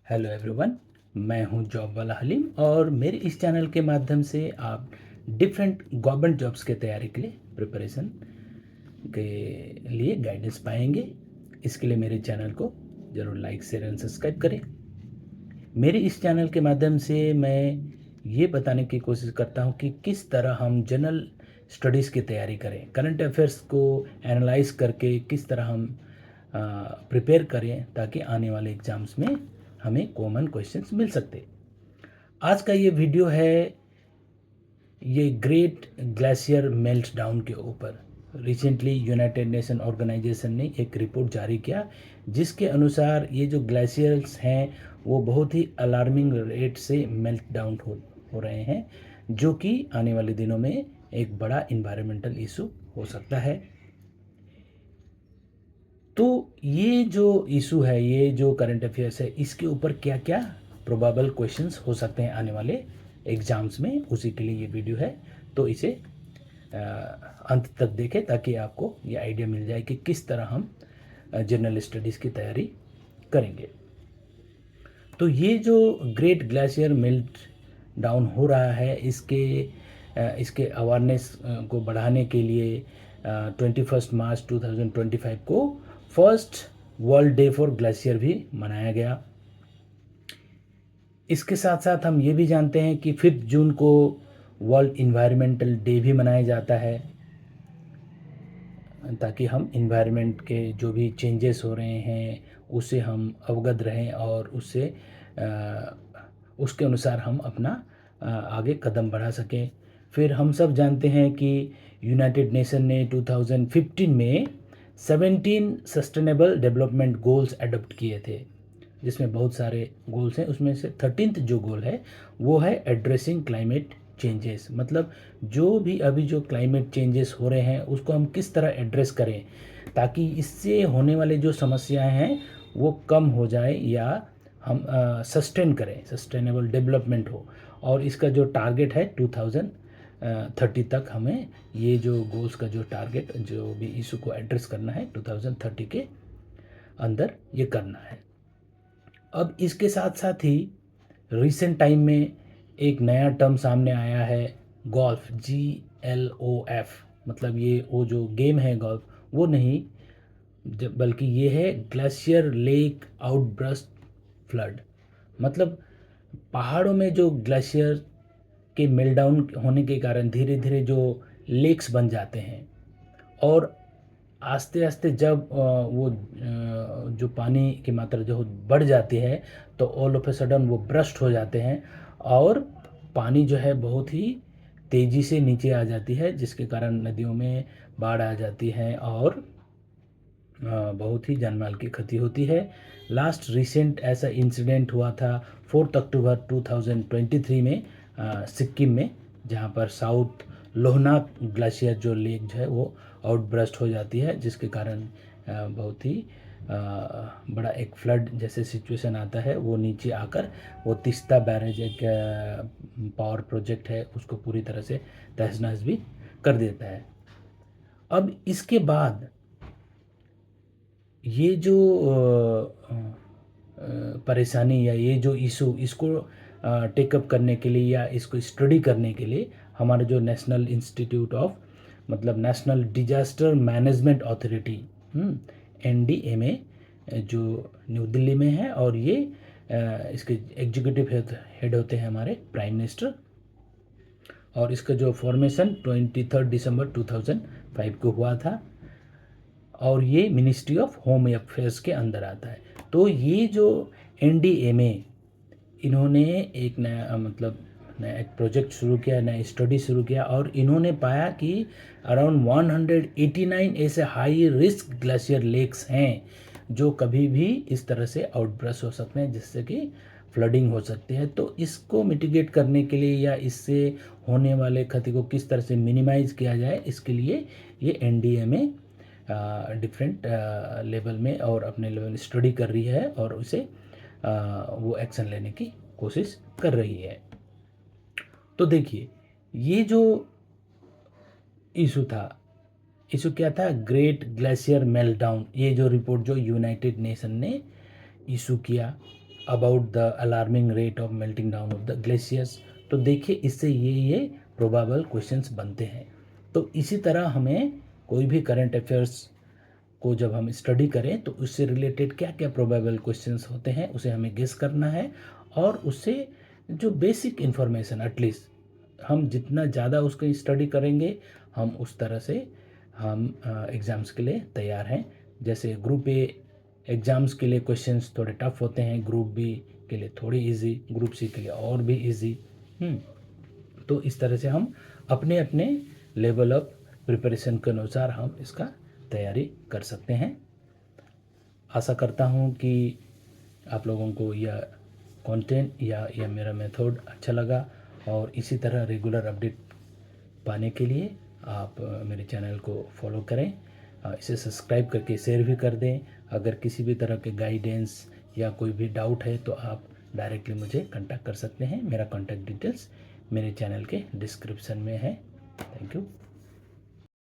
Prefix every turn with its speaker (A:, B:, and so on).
A: Hello everyone, मैं हूं job वाला हलीम और मेरे इस चैनल के माध्यम से आप डिफरेंट गवर्नमेंट जॉब्स के तैयारी के लिए प्रिपरेशन के लिए गाइडेंस पाएंगे। इसके लिए मेरे चैनल को ज़रूर लाइक शेयर एंड सब्सक्राइब करें। मेरे इस चैनल के माध्यम से मैं ये बताने की कोशिश करता हूँ कि किस तरह हम जनरल स्टडीज़ की तैयारी करें, करंट अफेयर्स को एनालाइज करके किस तरह हम प्रिपेयर करें ताकि आने वाले एग्ज़ाम्स में हमें कॉमन क्वेश्चंस मिल सकते। आज का ये वीडियो है ये ग्रेट ग्लेशियर मेल्ट डाउन के ऊपर। रिसेंटली यूनाइटेड नेशन ऑर्गेनाइजेशन ने एक रिपोर्ट जारी किया जिसके अनुसार ये जो ग्लेशियर्स हैं वो बहुत ही अलार्मिंग रेट से मेल्ट डाउन हो रहे हैं, जो कि आने वाले दिनों में एक बड़ा इन्वायरमेंटल इशू हो सकता है। तो ये जो इशू है, ये जो करंट अफेयर्स है, इसके ऊपर क्या क्या प्रोबेबल क्वेश्चंस हो सकते हैं आने वाले एग्जाम्स में, उसी के लिए ये वीडियो है। तो इसे अंत तक देखें ताकि आपको ये आइडिया मिल जाए कि किस तरह हम जनरल स्टडीज़ की तैयारी करेंगे। तो ये जो ग्रेट ग्लेशियर मेल्ट डाउन हो रहा है, इसके अवेयरनेस को बढ़ाने के लिए 21 मार्च 2025 को first world day for glacier भी मनाया गया। इसके साथ साथ हम ये भी जानते हैं कि 5 जून को वर्ल्ड इन्वायरमेंटल डे भी मनाया जाता है, ताकि हम इन्वायरमेंट के जो भी चेंजेस हो रहे हैं उससे हम अवगत रहें और उसके अनुसार हम अपना आगे कदम बढ़ा सकें। फिर हम सब जानते हैं कि यूनाइटेड नेशन ने 2015 में 17 सस्टेनेबल डेवलपमेंट गोल्स अडॉप्ट किए थे, जिसमें बहुत सारे गोल्स हैं। उसमें से 13th जो गोल है वो है एड्रेसिंग क्लाइमेट चेंजेस। मतलब जो भी अभी जो क्लाइमेट चेंजेस हो रहे हैं उसको हम किस तरह एड्रेस करें ताकि इससे होने वाले जो समस्याएं हैं वो कम हो जाए या हम सस्टेन करें, सस्टेनेबल डेवलपमेंट हो। और इसका जो टारगेट है 2030 तक हमें ये जो गोल्स का जो टारगेट, जो भी इशू को एड्रेस करना है 2030 के अंदर ये करना है। अब इसके साथ साथ ही रिसेंट टाइम में एक नया टर्म सामने आया है, गोल्फ, GLOF। मतलब ये वो जो गेम है गोल्फ, वो नहीं बल्कि ये है ग्लेशियर लेक आउटब्रस्ट फ्लड। मतलब पहाड़ों में जो ग्लेशियर के मेल्टडाउन होने के कारण धीरे धीरे जो लेक्स बन जाते हैं और आस्ते आस्ते जब जो पानी की मात्रा जो बढ़ जाती है तो ऑल ऑफ ए सडन वो ब्रस्ट हो जाते हैं और पानी जो है बहुत ही तेज़ी से नीचे आ जाती है, जिसके कारण नदियों में बाढ़ आ जाती है और बहुत ही जानमाल की क्षति होती है। लास्ट रिसेंट ऐसा इंसिडेंट हुआ था 4 अक्टूबर 2023 में सिक्किम में, जहाँ पर साउथ लोहनाक ग्लेशियर जो लेक जो है वो आउटब्रस्ट हो जाती है, जिसके कारण बहुत ही बड़ा एक फ्लड जैसे सिचुएशन आता है। वो नीचे आकर वो तिस्ता बैरेज, एक पावर प्रोजेक्ट है, उसको पूरी तरह से तहस नहस भी कर देता है। अब इसके बाद ये जो परेशानी या ये जो इशू, इसको टेकअप करने के लिए या इसको स्टडी करने के लिए हमारा जो नेशनल इंस्टीट्यूट ऑफ, मतलब national disaster management authority, NDMA, जो न्यू दिल्ली में है, और ये इसके एग्जीक्यूटिव हेड होते हैं हमारे प्राइम मिनिस्टर। और इसका जो फॉर्मेशन 23 दिसंबर 2005 को हुआ था और ये मिनिस्ट्री ऑफ होम अफेयर्स के अंदर आता है। तो ये जो NDMA, इन्होंने एक नया नया एक प्रोजेक्ट शुरू किया, नया स्टडी शुरू किया, और इन्होंने पाया कि अराउंड 189 ऐसे हाई रिस्क ग्लेशियर लेक्स हैं जो कभी भी इस तरह से आउटब्रस्ट हो सकते हैं, जिससे कि फ्लडिंग हो सकती है। तो इसको मिटिगेट करने के लिए या इससे होने वाले क्षति को किस तरह से मिनिमाइज किया जाए, इसके लिए ये NDMA डिफरेंट लेवल में और अपने लेवल स्टडी कर रही है और उसे वो एक्शन लेने की कोशिश कर रही है। तो देखिए, ये जो इशू क्या था, ग्रेट ग्लेशियर मेल्टडाउन, ये जो रिपोर्ट जो यूनाइटेड नेशन ने इशू किया। About the alarming rate of melting down of the glaciers. तो देखिए इससे ये प्रोबेबल क्वेश्चंस बनते हैं। तो इसी तरह हमें कोई भी करंट अफेयर्स को जब हम स्टडी करें तो उससे रिलेटेड क्या क्या प्रोबेबल क्वेश्चंस होते हैं उसे हमें गेस करना है, और उससे जो बेसिक इन्फॉर्मेशन एटलीस्ट हम जितना ज़्यादा उसको स्टडी करेंगे हम उस तरह से हम एग्ज़ाम्स के लिए तैयार हैं। जैसे ग्रुप ए एग्ज़ाम्स के लिए क्वेश्चंस थोड़े टफ होते हैं, ग्रुप बी के लिए थोड़ी इजी, ग्रुप सी के लिए और भी इजी। तो इस तरह से हम अपने अपने लेवल ऑफ प्रिपरेशन के अनुसार हम इसका तैयारी कर सकते हैं। आशा करता हूँ कि आप लोगों को यह कंटेंट या मेरा मेथड अच्छा लगा, और इसी तरह रेगुलर अपडेट पाने के लिए आप मेरे चैनल को फॉलो करें, इसे सब्सक्राइब करके शेयर भी कर दें। अगर किसी भी तरह के गाइडेंस या कोई भी डाउट है तो आप डायरेक्टली मुझे कांटेक्ट कर सकते हैं। मेरा कांटेक्ट डिटेल्स मेरे चैनल के डिस्क्रिप्शन में है। Thank you.